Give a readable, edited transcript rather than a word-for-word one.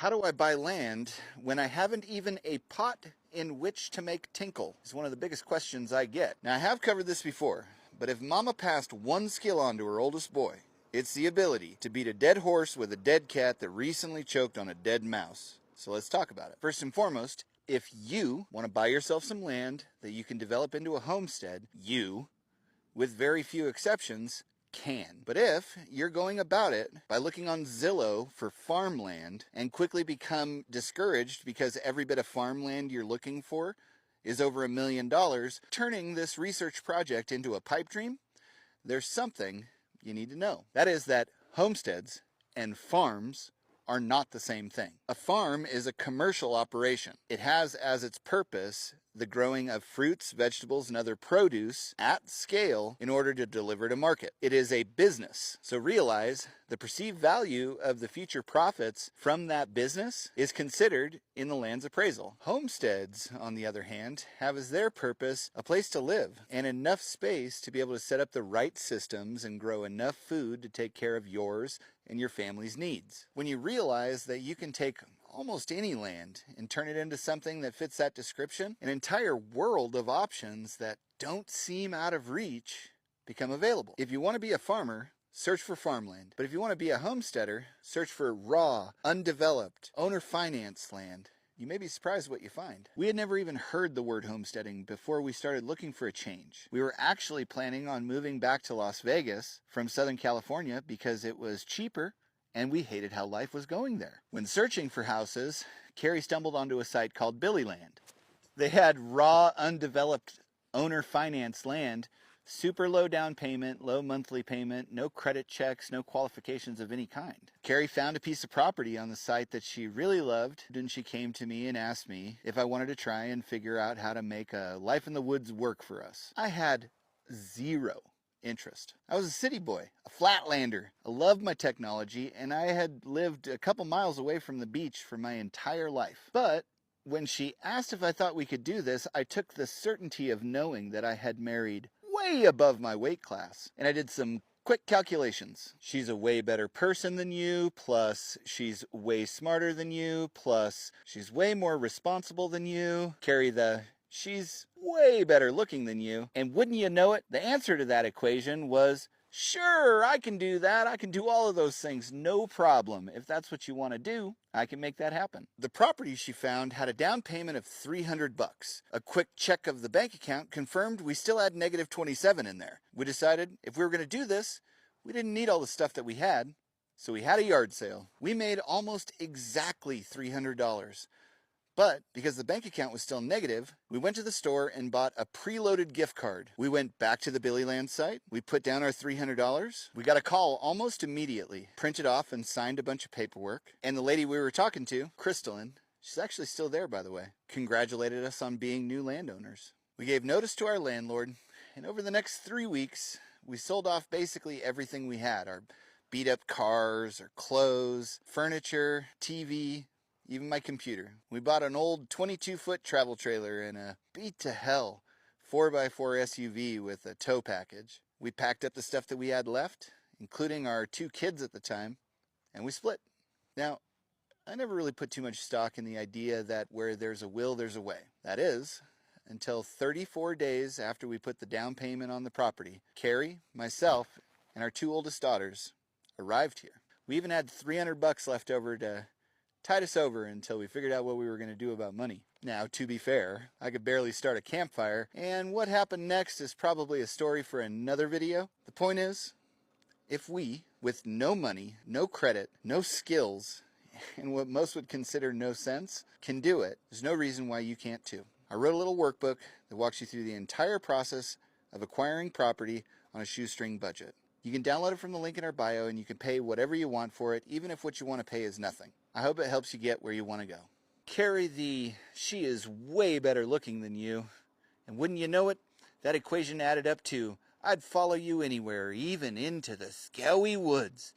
How do I buy land when I haven't even a pot in which to make tinkle? It's one of the biggest questions I get. Now, I have covered this before, but if mama passed one skill on to her oldest boy, it's the ability to beat a dead horse with a dead cat that recently choked on a dead mouse. So let's talk about it. First and foremost, if you want to buy yourself some land that you can develop into a homestead, you, with very few exceptions, can. But if you're going about it by looking on Zillow for farmland and quickly become discouraged because every bit of farmland you're looking for is over $1 million, turning this research project into a pipe dream, there's something you need to know. That is that homesteads and farms are not the same thing. A farm is a commercial operation. It has as its purpose the growing of fruits, vegetables, and other produce at scale in order to deliver to market. It is a business. So realize the perceived value of the future profits from that business is considered in the land's appraisal. Homesteads, on the other hand, have as their purpose a place to live and enough space to be able to set up the right systems and grow enough food to take care of yours and your family's needs. When you realize that you can take almost any land and turn it into something that fits that description, an entire world of options that don't seem out of reach become available. If you want to be a farmer, search for farmland. But if you want to be a homesteader, search for raw, undeveloped, owner-financed land. You may be surprised what you find. We had never even heard the word homesteading before we started looking for a change. We were actually planning on moving back to Las Vegas from Southern California because it was cheaper and we hated how life was going there. When searching for houses, Carrie stumbled onto a site called Billyland. They had raw, undeveloped, owner-financed land, super low down payment, low monthly payment, no credit checks, no qualifications of any kind. Carrie found a piece of property on the site that she really loved, and she came to me and asked me if I wanted to try and figure out how to make a life in the woods work for us. I had zero interest. I was a city boy, a flatlander. I loved my technology, and I had lived a couple miles away from the beach for my entire life. But when she asked if I thought we could do this, I took the certainty of knowing that I had married way above my weight class, and I did some quick calculations. She's a way better person than you, plus she's way smarter than you, plus she's way more responsible than you. She's way better looking than you. And wouldn't you know it, the answer to that equation was, sure, I can do that. I can do all of those things, no problem. If that's what you want to do, I can make that happen. The property she found had a down payment of $300. A quick check of the bank account confirmed we still had negative 27 in there. We decided if we were going to do this, we didn't need all the stuff that we had, so we had a yard sale. We made almost exactly $300. But because the bank account was still negative, we went to the store and bought a preloaded gift card. We went back to the Billyland site. We put down our $300. We got a call almost immediately, printed off and signed a bunch of paperwork. And the lady we were talking to, Crystalline, she's actually still there, by the way, congratulated us on being new landowners. We gave notice to our landlord, and over the next 3 weeks, we sold off basically everything we had. Our beat up cars, our clothes, furniture, TV, even my computer. We bought an old 22-foot travel trailer and a beat to hell 4x4 SUV with a tow package. We packed up the stuff that we had left, including our 2 kids at the time, and we split. Now, I never really put too much stock in the idea that where there's a will, there's a way. That is, until 34 days after we put the down payment on the property, Carrie, myself, and our 2 oldest daughters arrived here. We even had $300 left over to tide us over until we figured out what we were going to do about money. Now, to be fair, I could barely start a campfire, and what happened next is probably a story for another video. The point is, if we, with no money, no credit, no skills, and what most would consider no sense, can do it, there's no reason why you can't too. I wrote a little workbook that walks you through the entire process of acquiring property on a shoestring budget. You can download it from the link in our bio, and you can pay whatever you want for it, even if what you want to pay is nothing. I hope it helps you get where you want to go. Carrie, she is way better looking than you. And wouldn't you know it, that equation added up to, I'd follow you anywhere, even into the scowy woods.